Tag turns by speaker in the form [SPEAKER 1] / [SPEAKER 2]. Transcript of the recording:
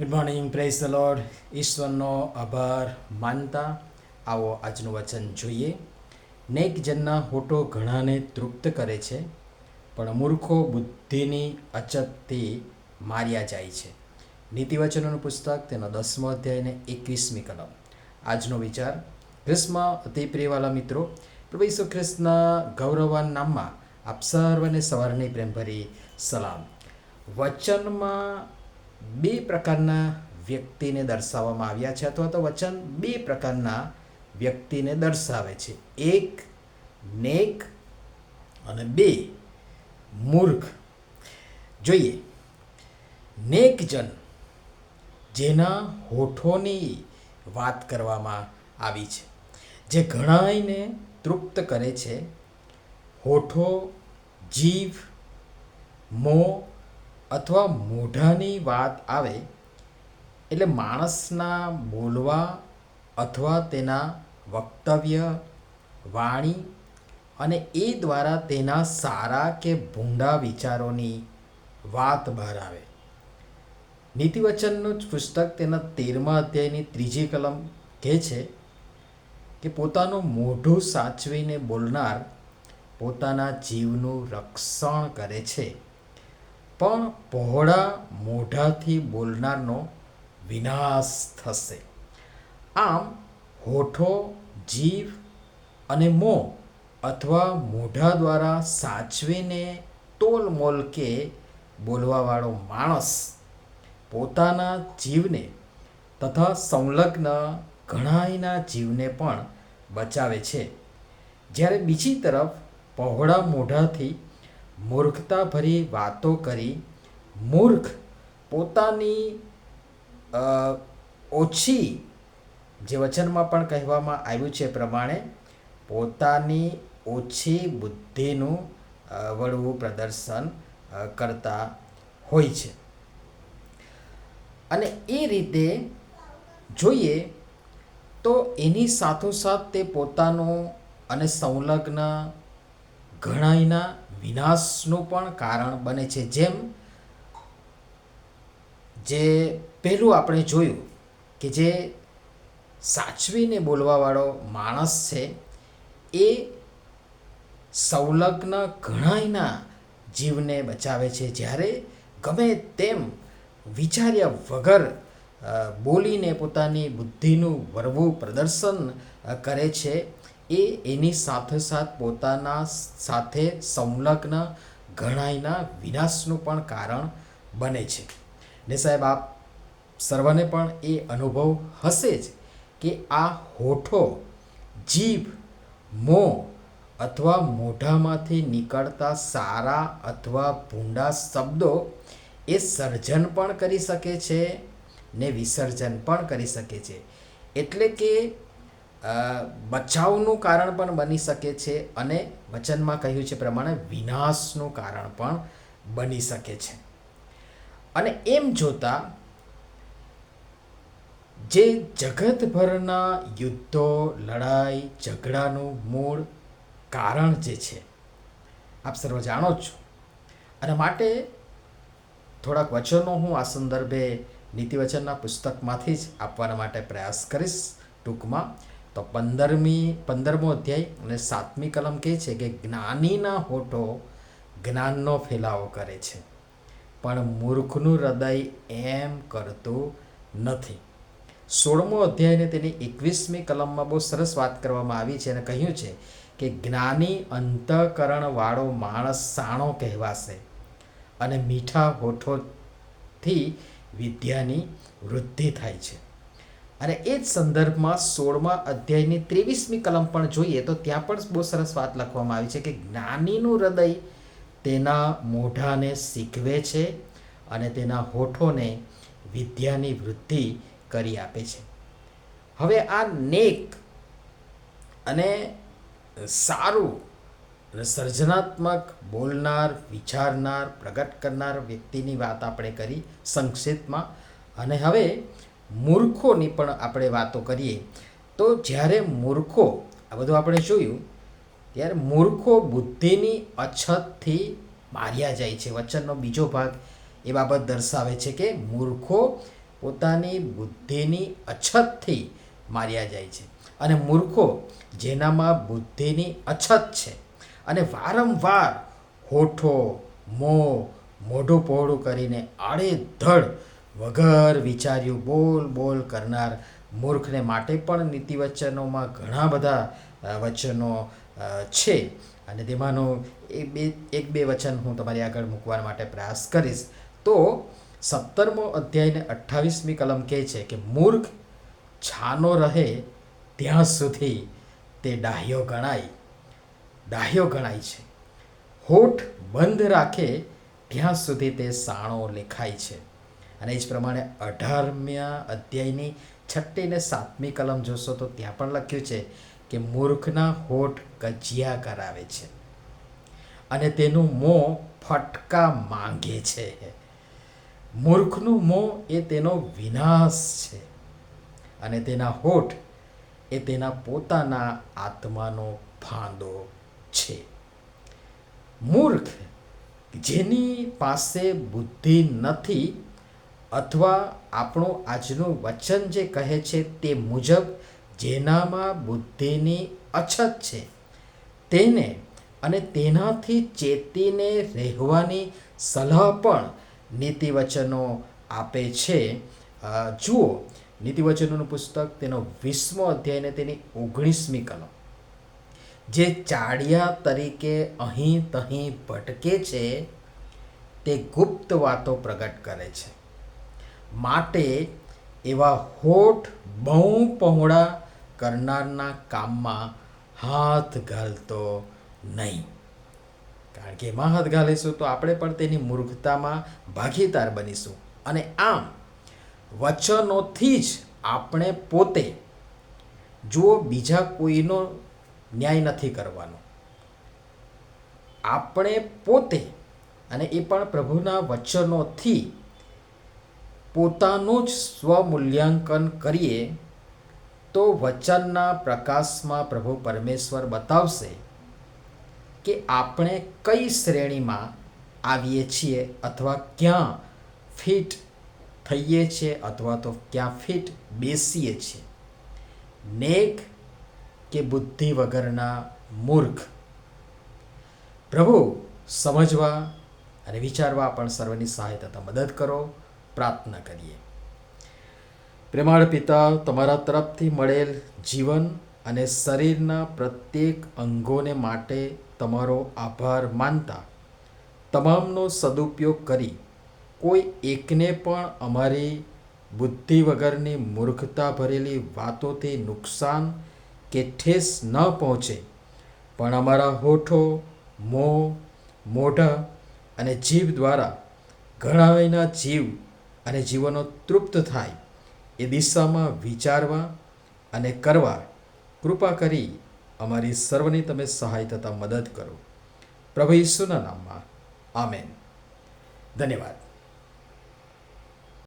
[SPEAKER 1] Good morning, praise the Lord. ઈશ્વરનો આભાર માનતા આવો આજનું વચન જોઈએ. નેક જનના હોઠો ઘણાને તૃપ્ત કરે છે, પણ મૂર્ખો બુદ્ધિની અછતથી માર્યા જાય છે. નીતિવચનોનું પુસ્તક તેનો 10મો અધ્યાય ને 21મી કલમ. આજનો વિચાર. ખ્રિસ્તમાં અતિ પ્રિયવાલા મિત્રો, પ્રભુ ઈસુ ખ્રિસ્તના ગૌરવવાન નામમાં આપ સર્વને સવારની પ્રેમભરી સલામ. વચનમાં બે પ્રકારના વ્યક્તિને દર્શાવવામાં આવ્યા છે, અથવા તો વચન બે પ્રકારના વ્યક્તિને દર્શાવે છે. એક નેક અને બે મૂર્ખ. જોઈએ, નેક જન, જેના હોઠોની વાત કરવામાં આવી છે, જે ઘણાયને તૃપ્ત કરે છે. હોઠો, જીભ, મોં અથવા મોઢાની વાત આવે એટલે માણસના બોલવા અથવા તેના વક્તવ્ય, વાણી અને એ દ્વારા તેના સારા કે ભૂંડા વિચારોની વાત બહાર આવે. નીતિવચનનું પુસ્તક તેના 13મા અધ્યાયની 3જી કલમ કહે છે કે પોતાનું મોઢું સાચવીને બોલનાર પોતાના જીવનું રક્ષણ કરે છે, પણ પહોળા મોઢાથી બોલનારનો વિનાશ થશે. આમ હોઠો, જીભ અને મોં અથવા મોઢા દ્વારા સાચવીને તોલમોલ કે બોલવાવાળો માણસ પોતાના જીવને તથા સંલગ્ન ઘણાયના જીવને પણ બચાવે છે, જ્યારે બીજી તરફ પહોળા મોઢાથી મૂર્ખતાભરી વાતો કરી મૂર્ખ પોતાની ઓછી, જે વચનમાં પણ કહેવામાં આવ્યું છે પ્રમાણે, પોતાની ઓછી બુદ્ધિનું વળવું પ્રદર્શન કરતા હોય છે. અને એ રીતે જોઈએ તો એની સાથોસાથ તે પોતાનું અને સંલગ્ન ઘણાયના વિનાશનું પણ કારણ બને છે. જેમ જે પહેલું આપણે જોયું કે જે સાચવીને બોલવાવાળો માણસ છે એ સંલગ્ન ઘણાયના જીવને બચાવે છે, જ્યારે ગમે તેમ વિચાર્યા વગર બોલીને પોતાની બુદ્ધિનું વરવું પ્રદર્શન કરે છે, એ એની સાથોસાથ પોતાના સાથે સંલગ્ન ઘણાયના વિનાશનું પણ કારણ બને છે. ને સાહેબ, આપ સર્વને પણ એ અનુભવ હશે જ કે આ હોઠો, જીભ, મોં અથવા મોઢામાંથી નીકળતા સારા અથવા ભૂંડા શબ્દો એ સર્જન પણ કરી શકે છે ને વિસર્જન પણ કરી શકે છે. એટલે કે બચાવનું કારણ પણ બની શકે છે અને વચનમાં કહ્યું છે પ્રમાણે વિનાશનું કારણ પણ બની શકે છે. અને એમ જોતા જે જગતભરના યુદ્ધો, લડાઈ, ઝઘડાનું મૂળ કારણ જે છે આપ સર્વ જાણો છો. અને માટે થોડાક વચનો હું આ સંદર્ભે નીતિવચનના પુસ્તકમાંથી જ આપવાના માટે પ્રયાસ કરીશ ટૂંકમાં. તો 15મો અધ્યાય અને 7મી કલમ કહે છે કે જ્ઞાનીના હોઠો જ્ઞાનનો ફેલાવો કરે છે, પણ મૂર્ખનું હૃદય એમ કરતું નથી. 16મો અધ્યાય ને તેની 21મી કલમમાં બહુ સરસ વાત કરવામાં આવી છે અને કહ્યું છે કે જ્ઞાની અંતઃકરણવાળો માણસ સાણો કહેવાશે અને મીઠા હોઠોથી વિદ્યાની વૃદ્ધિ થાય છે. અને એ જ સંદર્ભમાં 16મા અધ્યાયની 23મી કલમ પણ જોઈએ તો ત્યાં પણ બહુ સરસ વાત લખવામાં આવી છે કે જ્ઞાનીનું હૃદય તેના મોઢાને શીખવે છે અને તેના હોઠોને વિદ્યાની વૃદ્ધિ કરી આપે છે. હવે આ નેક અને સારું અને સર્જનાત્મક બોલનાર, વિચારનાર, પ્રગટ કરનાર વ્યક્તિની વાત આપણે કરી સંક્ષિપ્તમાં. અને હવે મૂર્ખોની પણ આપણે વાતો કરીએ તો જ્યારે મૂર્ખો, આ બધું આપણે જોયું, ત્યારે મૂર્ખો બુદ્ધિની અછતથી માર્યા જાય છે. વચનનો બીજો ભાગ એ બાબત દર્શાવે છે કે મૂર્ખો પોતાની બુદ્ધિની અછતથી માર્યા જાય છે. અને મૂર્ખો જેનામાં બુદ્ધિની અછત છે અને વારંવાર હોઠો, મોઢું પહોળું કરીને આડેધડ વગર વિચાર્યું બોલ કરનાર મૂર્ખને માટે પણ નીતિવચનોમાં ઘણા બધા વચનો છે. અને તેમાંનું એક બે વચન હું તમારી આગળ મૂકવા માટે પ્રયાસ કરીશ. તો 17મો અધ્યાયને 28મી કલમ કહે છે કે મૂર્ખ છાનો રહે ત્યાં સુધી તે ડાહ્યો ગણાય છે. હોઠ બંધ રાખે ત્યાં સુધી તે સાણો લેખાય છે. અને એ જ પ્રમાણે 18મ્યા અધ્યાયની 6મી ને 7મી કલમ જોશો તો ત્યાં પણ લખ્યું છે કે મૂર્ખના હોઠ કજિયા કરાવે છે અને તેનું મોં ફટકા માંગે છે. મૂર્ખનું મોં એ તેનો વિનાશ છે અને તેના હોઠ એ તેના પોતાના આત્માનો ફાંદો છે. મૂર્ખ જેની પાસે બુદ્ધિ નથી, અથવા આપણું આજનું વચન જે કહે છે તે મુજબ જેનામાં બુદ્ધિની અછત છે, તેને અને તેનાથી ચેતીને રહેવાની સલાહ પણ નીતિવચનો આપે છે. જુઓ નીતિવચનોનું પુસ્તક તેનો 20મો અધ્યાય ને તેની 19મી કલમ. જે ચાડિયા તરીકે અહીં તહીં ભટકે છે તે ગુપ્ત વાતો પ્રગટ કરે છે. માટે એવા હોઠ બહુ પહોળા કરનારના કામમાં હાથ ઘાલતો નહીં. કારણ કે એમાં હાથ ઘાલીશું તો આપણે પણ તેની મૂર્ખતામાં ભાગીદાર બનીશું. અને આમ વચનોથી જ આપણે પોતે, જુઓ, બીજા કોઈનો ન્યાય નથી કરવાનો. આપણે પોતે, અને એ પણ પ્રભુના વચનોથી પોતાનું જ સ્વમૂલ્યાંકન કરીએ તો વચનના પ્રકાશમાં પ્રભુ પરમેશ્વર બતાવશે કે આપણે કઈ શ્રેણીમાં આવીએ છીએ, અથવા ક્યાં ફિટ થઈએ છીએ, અથવા તો ક્યાં ફિટ બેસીએ છીએ. નેક કે બુદ્ધિ વગરના મૂર્ખ. પ્રભુ સમજવા અને વિચારવા પણ સર્વની સહાયતા મદદ કરો. પ્રાર્થના કરીએ. પ્રેમાળ પિતા, તમારા તરફથી મળેલ જીવન અને શરીરના પ્રત્યેક અંગોને માટે તમારો આભાર માનતા તમામનો સદુપયોગ કરી કોઈ એકને પણ અમારી બુદ્ધિ વગરની મૂર્ખતા ભરેલી વાતોથી નુકસાન કે ઠેસ ન પહોંચે, પણ અમારા હોઠો, મોઢા અને જીભ દ્વારા ઘણાયના જીવ અને જીવનો તૃપ્ત થાય એ દિશામાં વિચારવા અને કરવા કૃપા કરી અમારી સર્વની તમે સહાય થતા મદદ કરો. પ્રભુ ઈસુના નામમાં આમેન. ધન્યવાદ.